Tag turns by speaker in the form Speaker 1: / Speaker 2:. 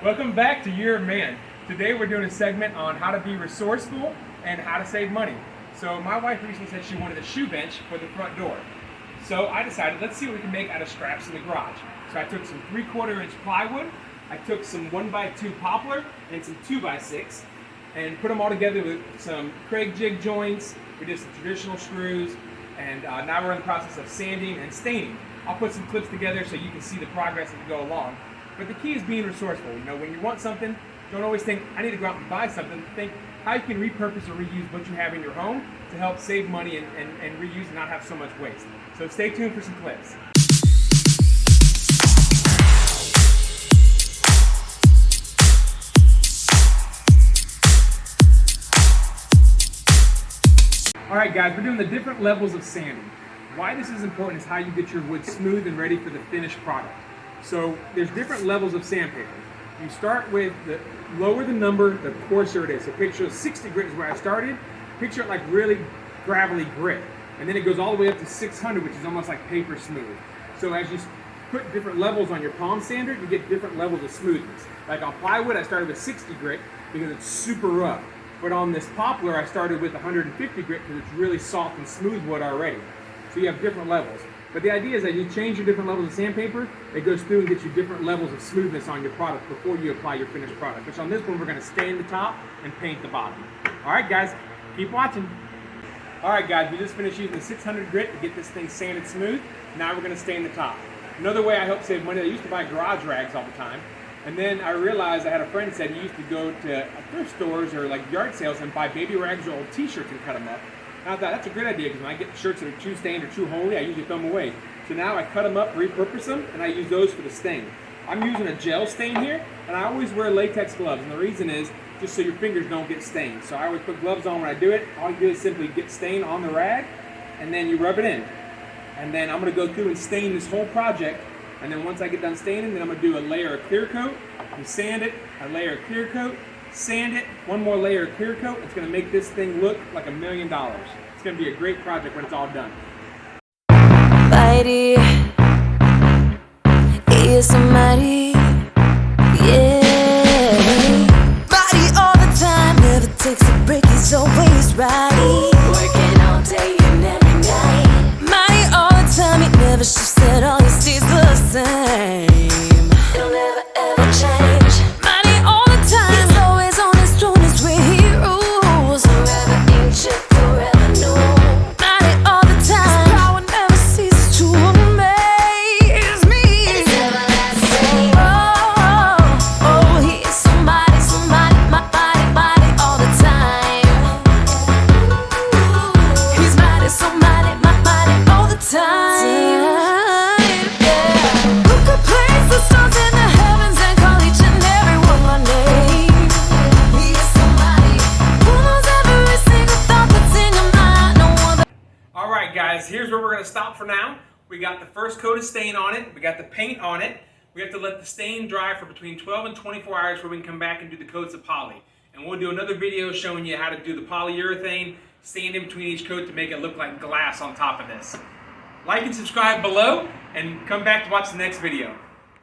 Speaker 1: Welcome back to Your Man. Today we're doing a segment on how to be resourceful and how to save money. So my wife recently said she wanted a shoe bench for the front door. So I decided, let's see what we can make out of scraps in the garage. So I took some 3/4 inch plywood, I took some 1x2 poplar and some 2x6 and put them all together with some Craig jig joints. We did some traditional screws, and now we're in the process of sanding and staining. I'll put some clips together so you can see the progress as we go along. But the key is being resourceful. You know, when you want something, don't always think, I need to go out and buy something. Think how you can repurpose or reuse what you have in your home to help save money and reuse and not have so much waste. So stay tuned for some clips. Alright guys, we're doing the different levels of sanding. Why this is important is how you get your wood smooth and ready for the finished product. So there's different levels of sandpaper. You start with the lower the number, the coarser it is. So picture 60 grit is where I started. Picture it like really gravelly grit. And then it goes all the way up to 600, which is almost like paper smooth. So as you put different levels on your palm sander, you get different levels of smoothness. Like on plywood, I started with 60 grit because it's super rough. But on this poplar, I started with 150 grit because it's really soft and smooth wood already. So you have different levels. But the idea is that you change your different levels of sandpaper, it goes through and gets you different levels of smoothness on your product before you apply your finished product. Which on this one, we're gonna stain the top and paint the bottom. All right, guys, keep watching. All right, guys, we just finished using the 600 grit to get this thing sanded smooth. Now we're gonna stain the top. Another way I help save money, I used to buy garage rags all the time. And then I realized I had a friend said he used to go to thrift stores or like yard sales and buy baby rags or old t-shirts and cut them up. And I thought that's a great idea because when I get shirts that are too stained or too holy, I usually throw them away. So now I cut them up, repurpose them, and I use those for the stain. I'm using a gel stain here, and I always wear latex gloves. And the reason is just so your fingers don't get stained. So I always put gloves on when I do it. All you do is simply get stain on the rag, and then you rub it in. And then I'm going to go through and stain this whole project. And then once I get done staining, then I'm going to do a layer of clear coat and sand it, a layer of clear coat, sand it, one more layer of clear coat. It's going to make this thing look like $1 million. It's going to be a great project when it's all done.
Speaker 2: Mighty, is somebody, yeah. Mighty all the time, never takes a break, he's always right. Working all day and every night. Mighty all the time, he never shifts at all, he stays the same. It'll never ever change. Mighty all the time, he's always on his throne, it's where he rules. Forever ancient, forever new. Mighty all the time, his power never ceases to amaze me. It's everlasting. Oh, he is somebody, mighty all the time. He's mighty, mighty all the time.
Speaker 1: Guys, here's where we're going to stop for now. We got the first coat of stain on it. We got the paint on it. We have to let the stain dry for between 12 and 24 hours before we can come back and do the coats of poly. And we'll do another video showing you how to do the polyurethane, sand in between each coat to make it look like glass on top of this. Like and subscribe below, and come back to watch the next video.